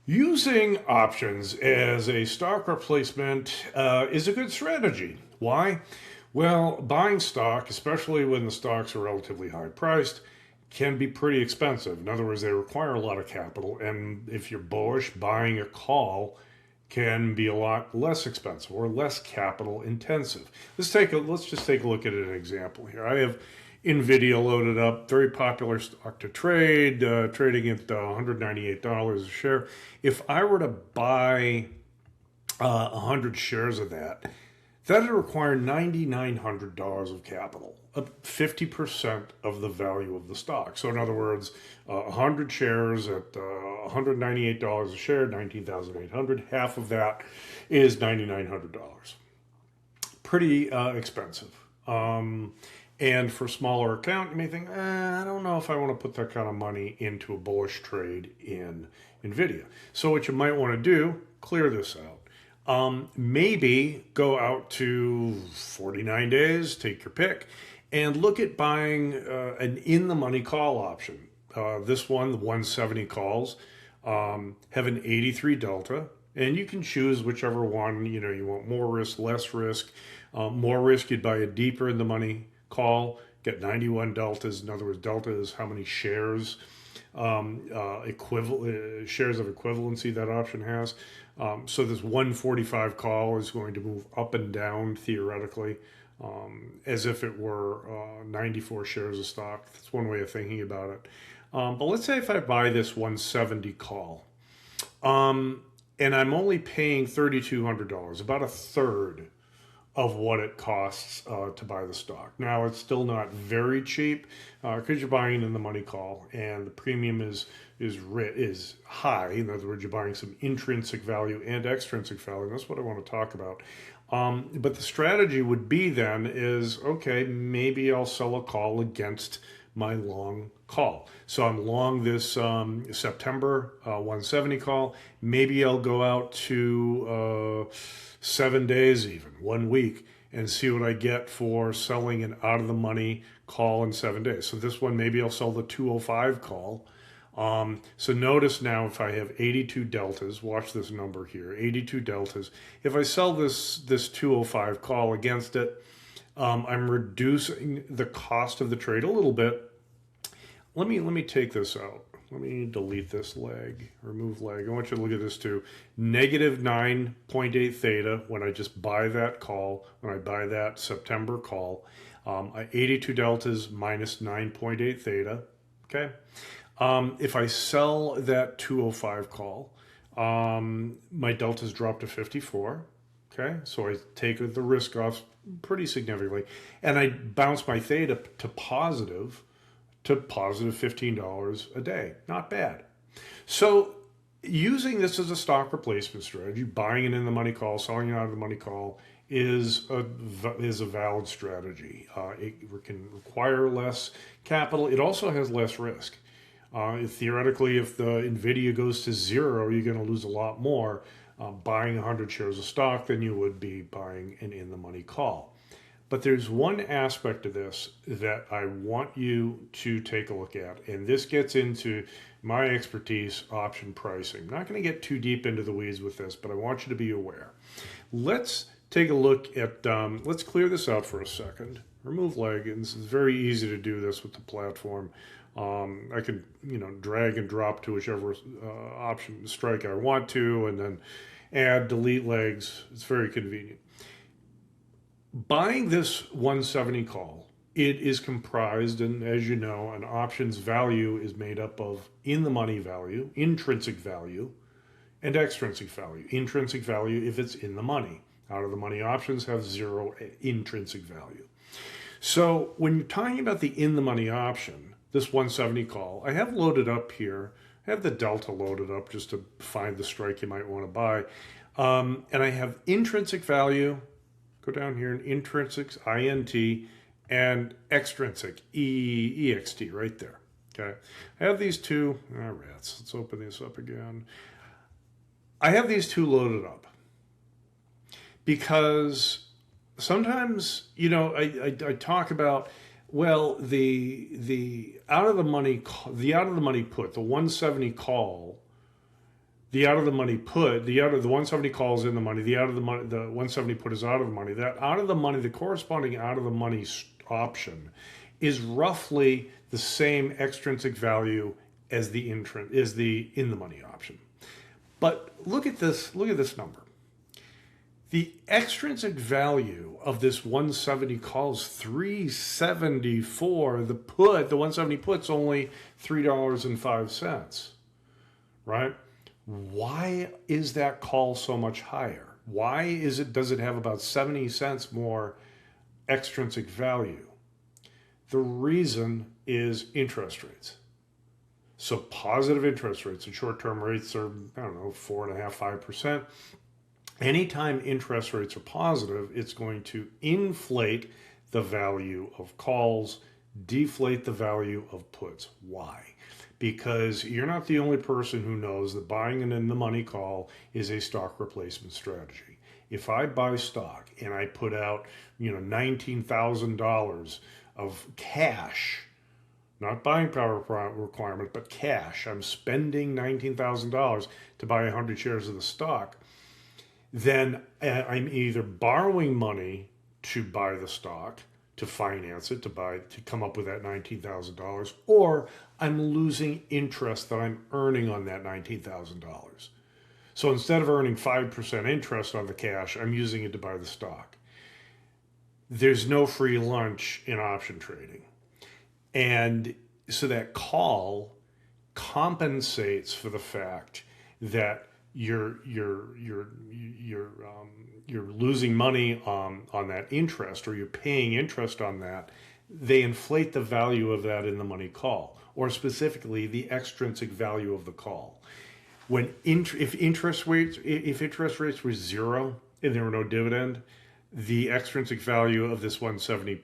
Using options as a stock replacement is a good strategy. Why? Well, buying stock, especially when the stocks are relatively high priced, can be pretty expensive. In other words, they require a lot of capital, and if you're bullish, buying a call can be a lot less expensive or less capital intensive. Let's just take a look at an example here. I have NVIDIA loaded up, very popular stock to trade, trading at $198 a share. If I were to buy 100 shares of that, that would require $9,900 of capital, 50% of the value of the stock. So in other words, 100 shares at $198 a share, 19,800. Half of that is $9,900. Pretty expensive. And for smaller account, you may think, I don't know if I want to put that kind of money into a bullish trade in NVIDIA. So what you might want to do, clear this out. Maybe go out to 49 days, take your pick, and look at buying an in-the-money call option. This one, the 170 calls, have an 83 delta, and you can choose whichever one, you want more risk, less risk. More risk, you'd buy a deeper in-the-money call, get 91 deltas. In other words, delta is how many shares, shares of equivalency that option has. So this 145 call is going to move up and down theoretically, as if it were 94 shares of stock. That's one way of thinking about it. But let's say if I buy this 170 call, and I'm only paying $3,200, about a third of what it costs to buy the stock. Now, it's still not very cheap because you're buying in the money call, and the premium is high. In other words, you're buying some intrinsic value and extrinsic value. And that's what I want to talk about. But the strategy would be then is, okay, maybe I'll sell a call against my long call. So I'm long this September 170 call. Maybe I'll go out to 7 days, even 1 week, and see what I get for selling an out of the money call in 7 days. So this one, maybe I'll sell the 205 call. So notice now if I have 82 deltas, watch this number here, 82 deltas. If I sell this 205 call against it, I'm reducing the cost of the trade a little bit. Let me take this out. Let me delete this leg, remove leg. I want you to look at this too. Negative 9.8 theta when I just buy that call, when I buy that September call. 82 deltas minus 9.8 theta, okay? If I sell that 205 call, my deltas drop to 54, okay? So I take the risk off pretty significantly, and I bounce my theta to positive $15 a day. Not bad. So using this as a stock replacement strategy, buying it in the money call, selling it out of the money call is a valid strategy. It can require less capital. It also has less risk. Theoretically, if the NVIDIA goes to zero, you're going to lose a lot more buying 100 shares of stock than you would be buying an in-the-money call. But there's one aspect of this that I want you to take a look at, and this gets into my expertise, option pricing. I'm not going to get too deep into the weeds with this, but I want you to be aware. Let's take a look at, let's clear this out for a second. Remove leg, and this is very easy to do this with the platform. I can, drag and drop to whichever option strike I want to, and then add, delete legs. It's very convenient. Buying this 170 call, it is comprised, and as you know, an options value is made up of in-the-money value, intrinsic value, and extrinsic value. Intrinsic value if it's in the money. Out-of-the-money options have zero intrinsic value. So when you're talking about the in-the-money option, this 170 call, I have loaded up here. I have the delta loaded up just to find the strike you might want to buy. And I have intrinsic value. Go down here in intrinsic, INT, and extrinsic, EXT, right there. Okay. I have these two, rats, let's open this up again. I have these two loaded up because sometimes, I talk about, well, the out of the money put, the 170 call, the out of the money put, the 170 call is in the money, the out of the money, the 170 put is out of the money. That out of the money, the corresponding out of the money option is roughly the same extrinsic value as the in the money option. But look at this number. The extrinsic value of this 170 call is 374. The 170 put's only $3.05, right? Why is that call so much higher? Does it have about 70 cents more extrinsic value? The reason is interest rates. So positive interest rates, and short-term rates are, 4.5%, 5%. Anytime interest rates are positive, it's going to inflate the value of calls, deflate the value of puts. Why? Because you're not the only person who knows that buying an in-the-money call is a stock replacement strategy. If I buy stock and I put out, $19,000 of cash, not buying power requirement, but cash, I'm spending $19,000 to buy 100 shares of the stock, then I'm either borrowing money to buy the stock, to finance it, to come up with that $19,000, or I'm losing interest that I'm earning on that $19,000. So instead of earning 5% interest on the cash, I'm using it to buy the stock. There's no free lunch in option trading. And so that call compensates for the fact that you're losing money on that interest, or you're paying interest on that. They inflate the value of that in the money call, or specifically the extrinsic value of the call. If interest rates were zero and there were no dividend, the extrinsic value of this 170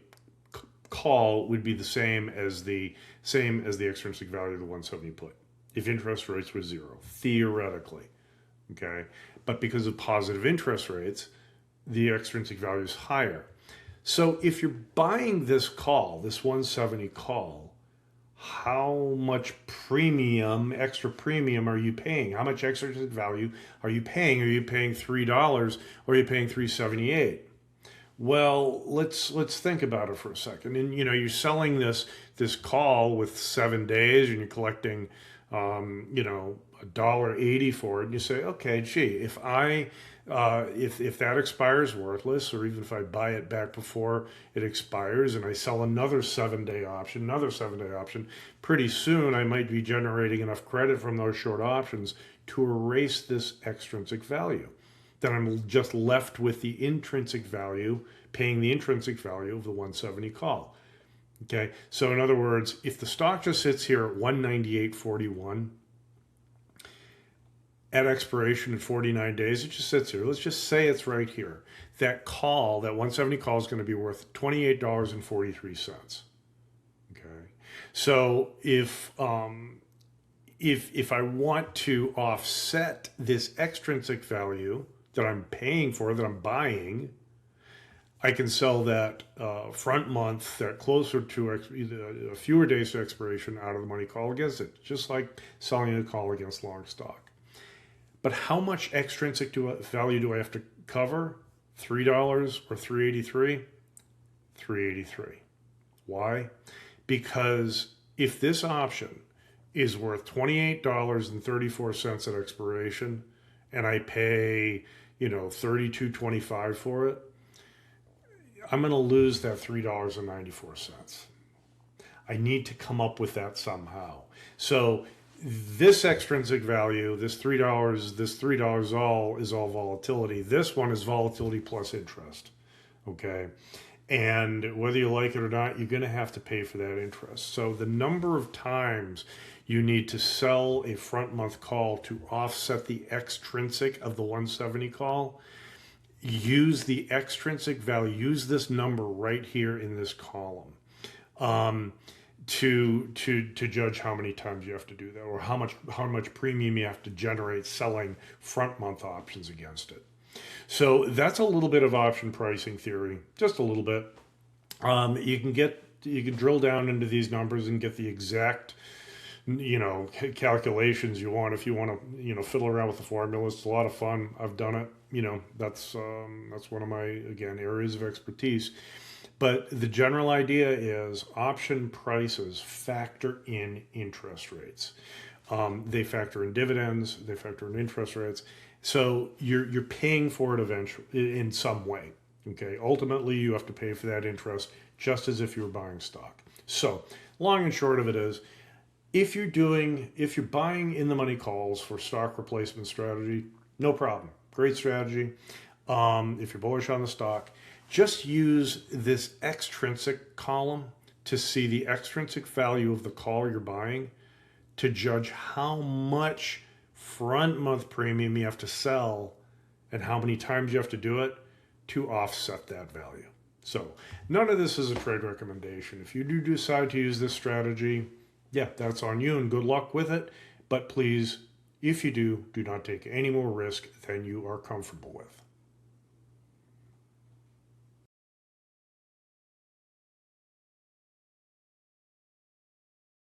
call would be the same as the extrinsic value of the 170 put if interest rates were zero, theoretically. Okay, but because of positive interest rates, the extrinsic value is higher. So if you're buying this call, this 170 call, how much extra premium are you paying? How much extrinsic value are you paying? Are you paying $3 or are you paying $3.78? Well, let's think about it for a second. And you're selling this call with 7 days, and you're collecting $1.80 for it, and you say, okay, gee, if that expires worthless, or even if I buy it back before it expires and I sell another 7-day option, pretty soon I might be generating enough credit from those short options to erase this extrinsic value. Then I'm just left with the intrinsic value, paying the intrinsic value of the 170 call. Okay, so in other words, if the stock just sits here at 198.41 at expiration in 49 days, it just sits here. Let's just say it's right here. That 170 call is going to be worth $28.43. Okay, so if I want to offset this extrinsic value that I'm paying for, that I'm buying, I can sell that front month, that closer to fewer days to expiration, out of the money call against it, just like selling a call against long stock. But how much extrinsic value do I have to cover? $3 or $3.83? $3.83. Why? Because if this option is worth $28.34 at expiration, and I pay, $32.25 for it, I'm going to lose that $3.94. I need to come up with that somehow. So this extrinsic value, this $3 all is all volatility. This one is volatility plus interest. Okay. And whether you like it or not, you're going to have to pay for that interest. So the number of times you need to sell a front month call to offset the extrinsic of the 170 call, use the extrinsic value, use this number right here in this column to judge how many times you have to do that, or how much premium you have to generate selling front month options against it. So that's a little bit of option pricing theory, just a little bit. You can drill down into these numbers and get the exact calculations you want. If you want to, fiddle around with the formulas, it's a lot of fun. I've done it. That's one of my, again, areas of expertise. But the general idea is option prices factor in interest rates. They factor in dividends. They factor in interest rates. So you're paying for it eventually in some way. Okay. Ultimately, you have to pay for that interest just as if you were buying stock. So long and short of it is, if you're buying in the money calls for stock replacement strategy, no problem. Great strategy. If you're bullish on the stock, just use this extrinsic column to see the extrinsic value of the call you're buying to judge how much front month premium you have to sell and how many times you have to do it to offset that value. So none of this is a trade recommendation. If you do decide to use this strategy, yeah, that's on you and good luck with it. But please, if you do not take any more risk than you are comfortable with.